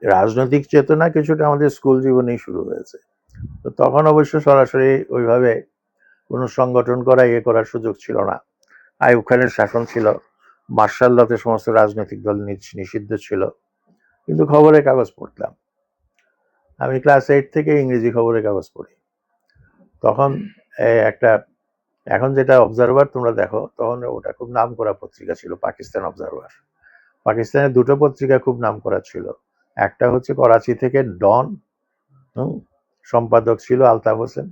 রাজনৈতিক চেতনা কিছুটা আমাদের স্কুল জীবনেই শুরু হয়েছে। তো তখন অবশ্য সরাসরি ওইভাবে কোনো সংগঠন করা করার সুযোগ ছিল না। আইয়ুব খানের শাসন ছিল, মার্শাল লতে সমস্ত রাজনৈতিক দল নিষিদ্ধ ছিল, কিন্তু খবরের কাগজ পড়তাম। আমি ক্লাস 8 থেকে ইংরেজি খবরের কাগজ পড়ি। তখন একটা, এখন যেটা অবজারভার তোমরা দেখো, তখন ওটা খুব নাম করা পত্রিকা ছিল, পাকিস্তান অবজারভার। পাকিস্তানের দুটো পত্রিকা খুব নাম করা ছিল, একটা হচ্ছে করাচি থেকে ডন, সম্পাদক ছিল আলতাফ হোসেন,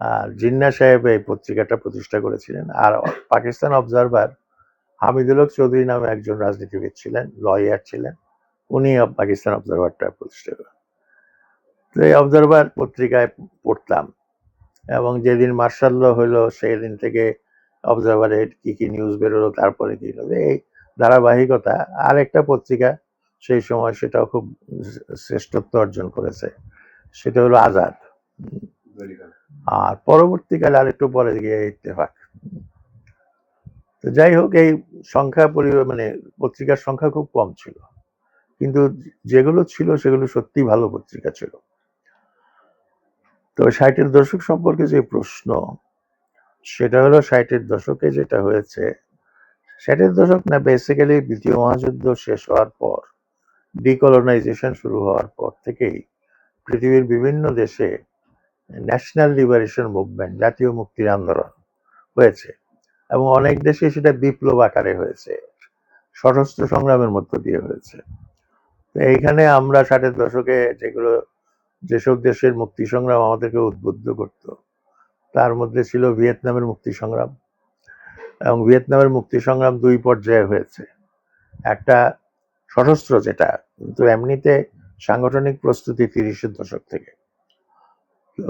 আর জিন্না সাহেব এই পত্রিকাটা প্রতিষ্ঠা করেছিলেন। আর পাকিস্তান অবজারভার হামিদুল হক চৌধুরী নামে একজন রাজনীতিবিদ ছিলেন, লয়ার ছিলেন, উনি পাকিস্তান অবজারভারটা প্রতিষ্ঠা করেন। তো এই অবজারভার পত্রিকায় পড়তাম, এবং যেদিন মার্শাল ল হলো সেই দিন থেকে অবজারভারে কি কি নিউজ বেরোলো, তারপরে কি হলো, এই ধারাবাহিকতা। আর একটা পত্রিকা সেই সময় সেটাও খুব শ্রেষ্ঠত্ব অর্জন করেছে, সেটা হলো আজাদ। আর পরবর্তীকালে আরেকটু পরে গিয়ে ইত্তেফাক। তো যাই হোক, এই সংখ্যা মানে পত্রিকার সংখ্যা খুব কম ছিল, কিন্তু যেগুলো ছিল সেগুলো সত্যি ভালো পত্রিকা ছিল। তো 60-এর দশক সম্পর্কে যে প্রশ্ন, সেটা হলো 60-এর দশকে যেটা হয়েছে, 60-এর দশক না, বেসিক্যালি দ্বিতীয় মহাযুদ্ধ শেষ হওয়ার পর, ডিকলোনাইজেশন শুরু হওয়ার পর থেকেই পৃথিবীর বিভিন্ন দেশে ন্যাশনাল লিবারেশন মুভমেন্ট, জাতীয় মুক্তির আন্দোলন হয়েছে, এবং অনেক দেশে সেটা বিপ্লব আকারে হয়েছে, সশস্ত্র সংগ্রামের মধ্য দিয়ে হয়েছে। তো এইখানে আমরা 60-এর দশকে যেসব দেশের মুক্তি সংগ্রাম আমাদেরকে উদ্বুদ্ধ করত, তার মধ্যে ছিল ভিয়েতনামের মুক্তি সংগ্রাম। এবং ভিয়েতনামের মুক্তি সংগ্রাম দুই পর্যায়ে হয়েছে, একটা সশস্ত্র, যেটা কিন্তু এমনিতে সাংগঠনিক প্রস্তুতি 30-এর দশক থেকে। তো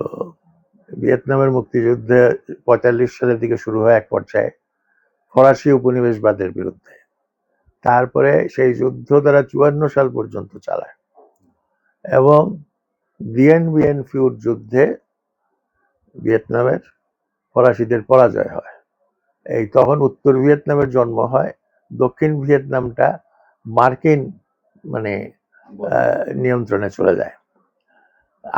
ভিয়েতনামের মুক্তিযুদ্ধে 45 সালের দিকে শুরু হয় এক পর্যায়ে ফরাসি উপনিবেশবাদের বিরুদ্ধে, তারপরে সেই যুদ্ধ তারা 54 সাল পর্যন্ত চালায়, এবং ডিয়েন বিয়েন ফিউর যুদ্ধে ভিয়েতনামের ফরাসিদের পরাজয় হয়। এই তখন উত্তর ভিয়েতনামের জন্ম হয়, দক্ষিণ ভিয়েতনামটা মার্কিন মানে নিয়ন্ত্রণে চলে যায়।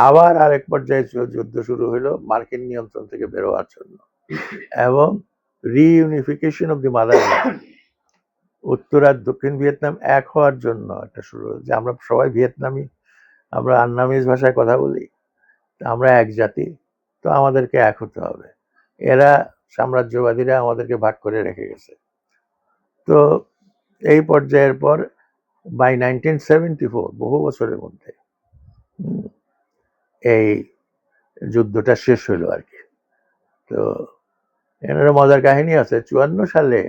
আবার আরেক পর্যায়ে যুদ্ধ শুরু হলো মার্কিন নিয়ন্ত্রণ থেকে বেরোয়ার জন্য, এবং রিইউনিফিকেশন অফ দি মাদারল্যান্ড, উত্তর আর দক্ষিণ ভিয়েতনাম এক হওয়ার জন্য একটা শুরু হলো, যে আমরা সবাই ভিয়েতনামি, আমরা আন্নামিজ ভাষায় কথা বলি, আমরা এক জাতি, তো আমাদেরকে এক হতে হবে। এরা সাম্রাজ্যবাদীরা আমাদেরকে ভাগ করে রেখে গেছে। তো এই পর্যায়ের পর বাই 1974, বহু বছরের মধ্যে এই যুদ্ধটা শেষ হইল আর কি। তো এর মজার কাহিনী আছে, 54 সালে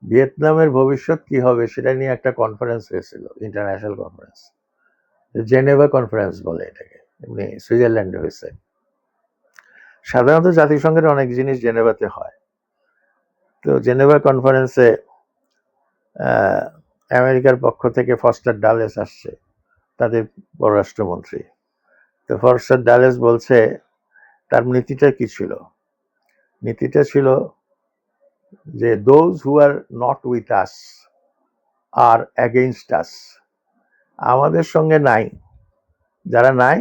ভিয়েতনামের ভবিষ্যৎ কি হবে সেটা নিয়ে একটা কনফারেন্স হয়েছিল, ইন্টারন্যাশনাল কনফারেন্স, জেনেভা কনফারেন্স বলে এটাকে, এমনি সুইজারল্যান্ডে হয়েছে। সাধারণত জাতিসংঘের অনেক জিনিস জেনেভাতে হয়। তো জেনেভা কনফারেন্সে আমেরিকার পক্ষ থেকে ফস্টার ডালেস আসছে, তাদের পররাষ্ট্রমন্ত্রী। তো ফস্টার ডালেস বলছে, তার নীতিটা কি ছিল, নীতিটা ছিল যে those who are not with us are against us, আমাদের সঙ্গে নাই, যারা নাই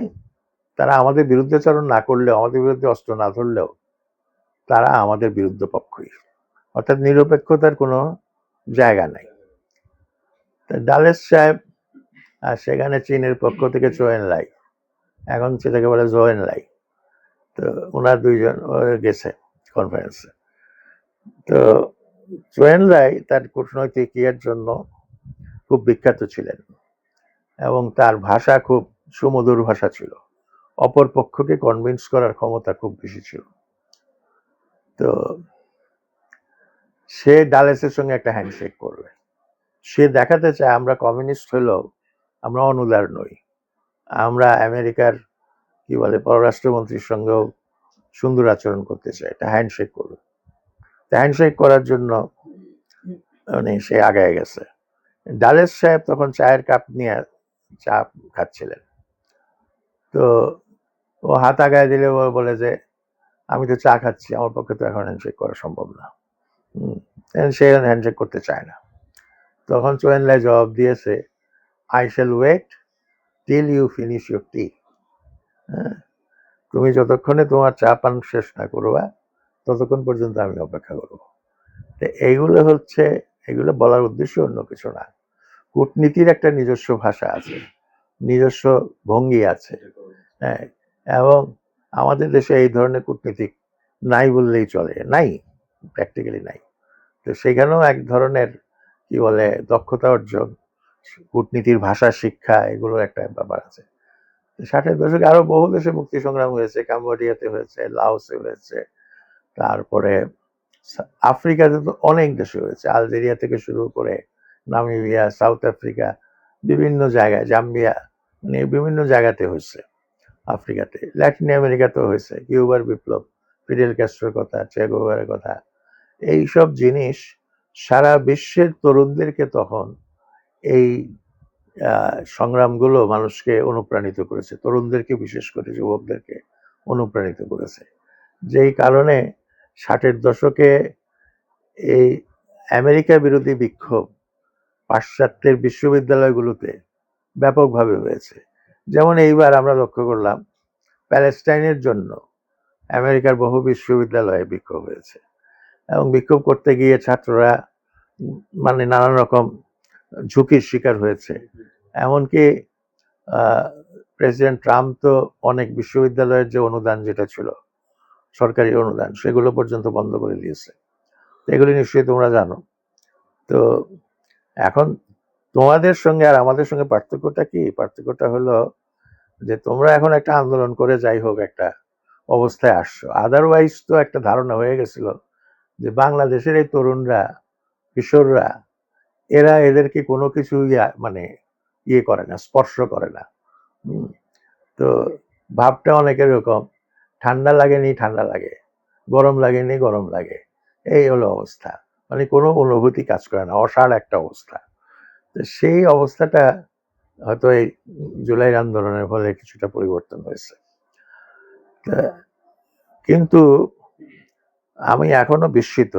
তারা আমাদের বিরুদ্ধাচরণ না করলেও, আমাদের বিরুদ্ধে অস্ত্র না ধরলেও তারা আমাদের বিরুদ্ধ পক্ষই, অর্থাৎ নিরপেক্ষতার কোনো জায়গা নাই। ডালেস সাহেব, আর সেখানে চীনের পক্ষ থেকে চোয়েন লাই, এখন সেটাকে বলে জোয়েন লাই, তো ওনার দুইজন গেছে কনফারেন্সে। তো চোয়েন লাই তার কূটনৈতিক ইয়ের জন্য খুব বিখ্যাত ছিলেন, এবং তার ভাষা খুব সুমধুর ভাষা ছিল, অপর পক্ষকে কনভিন্স করার ক্ষমতা খুব বেশি ছিল। তো সে ডালেসের সঙ্গে একটা হ্যান্ডশেক করবে, সে দেখাতে চায় আমরা কমিউনিস্ট হলেও আমরা অনুদার নই, আমরা আমেরিকার কি বলে পররাষ্ট্রমন্ত্রীর সঙ্গেও সুন্দর আচরণ করতে চাই, একটা হ্যান্ডশেক করবে। হ্যান্ডশেক করার জন্য মানে সে আগায় গেছে। ডালেস সাহেব তখন চায়ের কাপ নিয়ে চা খাচ্ছিলেন, তো ও হাত আগায় দিলে ও বলে যে আমি তো চা খাচ্ছি, আমার পক্ষে তো এখন হ্যান্ডশেক করা সম্ভব না। সে হ্যান্ডশেক করতে চায় না। তখন চোয়েন লাই জবাব দিয়েছে, I shall wait till you finish your tea. হ্যাঁ, তুমি যতক্ষণে তোমার চা পান শেষ না করবা ততক্ষণ পর্যন্ত আমি অপেক্ষা করব। তো এগুলো বলার উদ্দেশ্য অন্য কিছু না। কূটনীতির একটা নিজস্ব ভাষা আছে, নিজস্ব ভঙ্গি আছে। হ্যাঁ, এবং আমাদের দেশে এই ধরনের কূটনীতিক নাই বললেই চলে, নাই, প্র্যাকটিক্যালি নাই। তো সেখানেও এক ধরনের কি বলে দক্ষতা অর্জন, কূটনীতির ভাষা শিক্ষা, এগুলোর একটা ব্যাপার আছে। 60-এর দশকে আরো বহু দেশে মুক্তি সংগ্রাম হয়েছে, কাম্বোডিয়াতে হয়েছে, লাওসে হয়েছে, তারপরে আফ্রিকাতে তো অনেক দেশে হয়েছে, আলজেরিয়া থেকে শুরু করে নামিবিয়া, সাউথ আফ্রিকা, বিভিন্ন জায়গায়, জাম্বিয়া, মানে বিভিন্ন জায়গাতে হয়েছে। আফ্রিকাতে, ল্যাটিন আমেরিকাতেও হয়েছে, কিউবার বিপ্লব, ফিডেল ক্যাস্ট্রোর কথা, চে গুয়েভারার কথা, এইসব জিনিস সারা বিশ্বের তরুণদেরকে তখন এই সংগ্রামগুলো মানুষকে অনুপ্রাণিত করেছে, তরুণদেরকে বিশেষ করে যুবকদেরকে অনুপ্রাণিত করেছে। যেই কারণে 60-এর দশকে এই আমেরিকা বিরোধী বিক্ষোভ পাশ্চাত্যের বিশ্ববিদ্যালয়গুলোতে ব্যাপকভাবে হয়েছে। যেমন এইবার আমরা লক্ষ্য করলাম প্যালেস্টাইনের জন্য আমেরিকার বহু বিশ্ববিদ্যালয়ে বিক্ষোভ হয়েছে, এবং বিক্ষোভ করতে গিয়ে ছাত্ররা মানে নানান রকম ঝুঁকির শিকার হয়েছে। এমনকি প্রেসিডেন্ট ট্রাম্প তো অনেক বিশ্ববিদ্যালয়ের যে অনুদান যেটা ছিল সরকারি অনুদান, সেগুলো পর্যন্ত বন্ধ করে দিয়েছে। এগুলি নিশ্চয়ই তোমরা জানো। তো এখন তোমাদের সঙ্গে আর আমাদের সঙ্গে পার্থক্যটা কি? পার্থক্যটা হলো যে তোমরা এখন একটা আন্দোলন করে যাই হোক একটা অবস্থায় আসছো, আদারওয়াইজ তো একটা ধারণা হয়ে গেছিল যে বাংলাদেশের এই তরুণরা, কিশোররা, এদেরকে কোনো কিছু মানে ইয়ে করে না, স্পর্শ করে না। তো ভাবটা অনেকের এরকম, ঠান্ডা লাগেনি ঠান্ডা লাগে, গরম লাগেনি গরম লাগে, এই হলো অবস্থা। মানে কোনো অনুভূতি কাজ করে না, অসাড় একটা অবস্থা। তো সেই অবস্থাটা হয়তো এই জুলাই আন্দোলনের ফলে কিছুটা পরিবর্তন হয়েছে। কিন্তু আমি এখনো বিস্মিত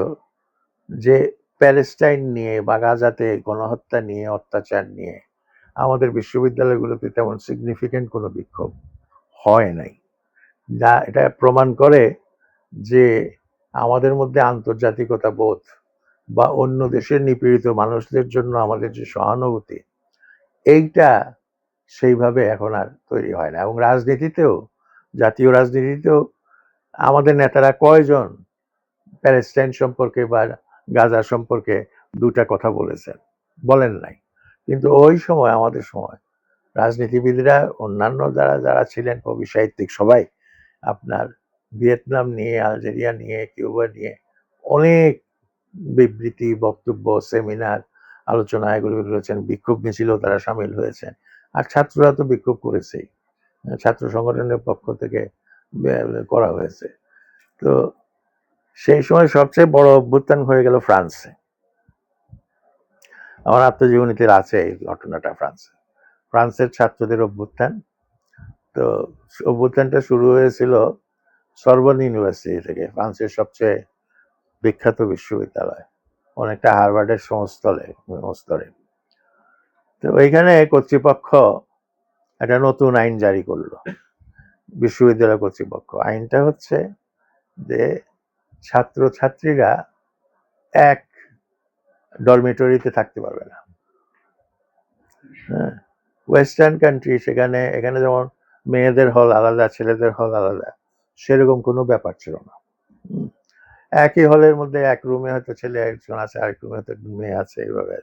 যে প্যালেস্টাইন নিয়ে বা গাজাতে গণহত্যা নিয়ে, অত্যাচার নিয়ে আমাদের বিশ্ববিদ্যালয়গুলোতে তেমন সিগনিফিকেন্ট কোনো বিক্ষোভ হয় নাই। যা এটা প্রমাণ করে যে আমাদের মধ্যে আন্তর্জাতিকতা বোধ বা অন্য দেশের নিপীড়িত মানুষদের জন্য আমাদের যে সহানুভূতি, এইটা সেইভাবে এখন আর তৈরি হয় না। এবং রাজনীতিতেও, জাতীয় রাজনীতিতেও আমাদের নেতারা কয়জন প্যালেস্টাইন সম্পর্কে বা গাজা সম্পর্কে দুটা কথা বলেছেন? বলেন নাই। কিন্তু ওই সময়, আমাদের সময় রাজনীতিবিদরা, অন্যান্য যারা ছিলেন, কবি সাহিত্যিক, সবাই আপনার ভিয়েতনাম নিয়ে, আলজেরিয়া নিয়ে, কিউবা নিয়ে অনেক বিবৃতি, বক্তব্য, সেমিনার, আলোচনা এগুলো করেছেন। বিক্ষোভ মিছিলেও তারা সামিল হয়েছেন। আর ছাত্ররা তো বিক্ষোভ করেছেই, ছাত্র সংগঠনের পক্ষ থেকে করা হয়েছে। তো সেই সময় সবচেয়ে বড় অভ্যুত্থান হয়ে গেল ফ্রান্সে। আমার আত্মজীবনীতে আছে এই ঘটনাটা। ফ্রান্সের ছাত্রদের অভ্যুত্থান। তো অভ্যুত্থানটা শুরু হয়েছিল সরবন ইউনিভার্সিটি থেকে, ফ্রান্সের সবচেয়ে বিখ্যাত বিশ্ববিদ্যালয়, অনেকটা হার্ভার্ডের সংস্থলে। তো ওইখানে কর্তৃপক্ষ একটা নতুন আইন জারি করলো, বিশ্ববিদ্যালয় কর্তৃপক্ষ। আইনটা হচ্ছে যে ছাত্রছাত্রীরা এক ডরমিটরিতে থাকতে পারবে না। হ্যাঁ, ওয়েস্টার্ন কান্ট্রি, এখানে যেমন মেয়েদের হল আলাদা, ছেলেদের হল আলাদা, সেরকম কোনো ব্যাপার ছিল না। একই হলের মধ্যে এক রুমে হয়তো ছেলে একজন আছে, আরেক রুমে হয়তো মেয়ে আছে, এইভাবে।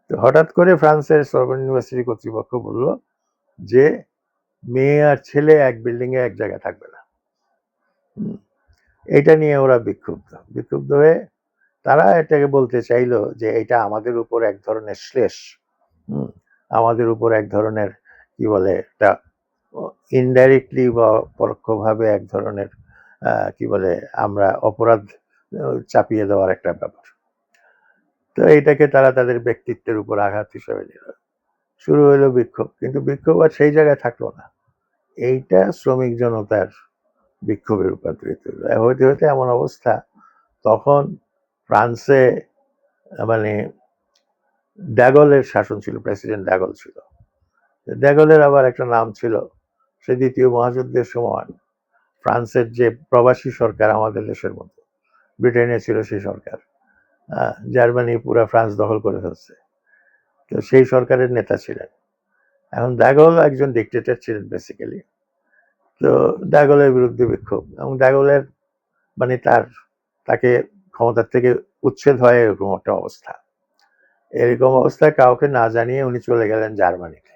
তো হঠাৎ করে ফ্রান্সের সরবন ইউনিভার্সিটি কর্তৃপক্ষ বলল যে মেয়ে আর ছেলে এক বিল্ডিং এ এক জায়গায় থাকবে না। এটা নিয়ে ওরা বিক্ষুব্ধ হয়ে তারা এটাকে বলতে চাইলো যে এটা আমাদের উপর এক ধরনের শ্লেষ, আমাদের উপর এক ধরনের কি বলে, এটা ইনডাইরেক্টলি বা পরোক্ষভাবে এক ধরনের কি বলে, আমরা অপরাধ চাপিয়ে দেওয়ার একটা ব্যাপার। তো এইটাকে তারা তাদের ব্যক্তিত্বের উপর আঘাত হিসেবে নিল। শুরু হলো বিক্ষোভ, কিন্তু বিক্ষোভ আর সেই জায়গায় থাকলো না। এইটা শ্রমিক জনতার বিক্ষোভে রূপান্তরিত হলো। হইতে হইতে এমন অবস্থা, তখন ফ্রান্সে মানে ড্যাগলের শাসন ছিল, প্রেসিডেন্ট ড্যাগল ছিল। দ্যাগলের আবার একটা নাম ছিল, সে দ্বিতীয় মহাযুদ্ধের সময় ফ্রান্সের যে প্রবাসী সরকার আমাদের দেশের মতো, ব্রিটেনে ছিল সেই সরকার, জার্মানি পুরা ফ্রান্স দখল করে ফেলছে, তো সেই সরকারের নেতা ছিলেন। এখন দ্যাগল একজন ডিক্টেটর ছিলেন বেসিক্যালি। তো দ্যাগলের বিরুদ্ধে বিক্ষোভ, এবং দ্যাগলের মানে তাকে ক্ষমতার থেকে উচ্ছেদ হয় এরকম একটা অবস্থা। এরকম অবস্থায় কাউকে না জানিয়ে উনি চলে গেলেন জার্মানিতে।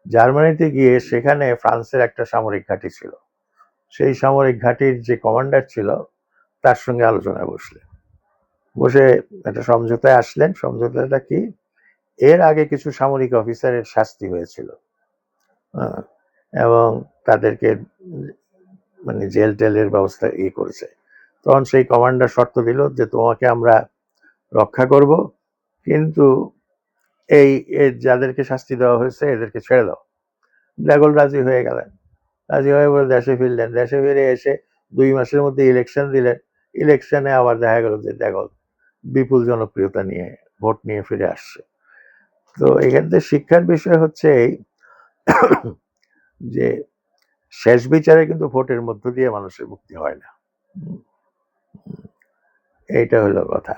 জার্মানিতে গিয়ে সেখানে ফ্রান্সের একটা সামরিক ঘাঁটি ছিল, সেই সামরিক ঘাঁটির যে কমান্ডার ছিল তার সঙ্গে আলোচনায় বসলেন, বসে একটা সমঝোতায় আসলেন। সমঝোতাটা কি, এর আগে কিছু সামরিক অফিসারের শাস্তি হয়েছিল, এবং তাদেরকে মানে জেল টেলের ব্যবস্থা করেছে। তখন সেই কমান্ডার শর্ত দিল যে তোমাকে আমরা রক্ষা করব, কিন্তু এই যাদেরকে শাস্তি দেওয়া হয়েছে এদেরকে ছেড়ে দাও। দ্যাগল রাজি হয়ে গেলেন, রাজি হয়ে বলে দেশে ফিরলেন। দেশে ফিরে এসে 2 মাসের মধ্যে ইলেকশন দিলেন। ইলেকশনে আবার দেখা গেল যে দ্যাগল বিপুল জনপ্রিয়তা নিয়ে ভোট নিয়ে ফিরে আসছে। তো এখান থেকে শিক্ষার বিষয় হচ্ছে এই যে শেষ বিচারে কিন্তু ভোটের মধ্য দিয়ে মানুষের মুক্তি হয় না। এইটা হলো কথা।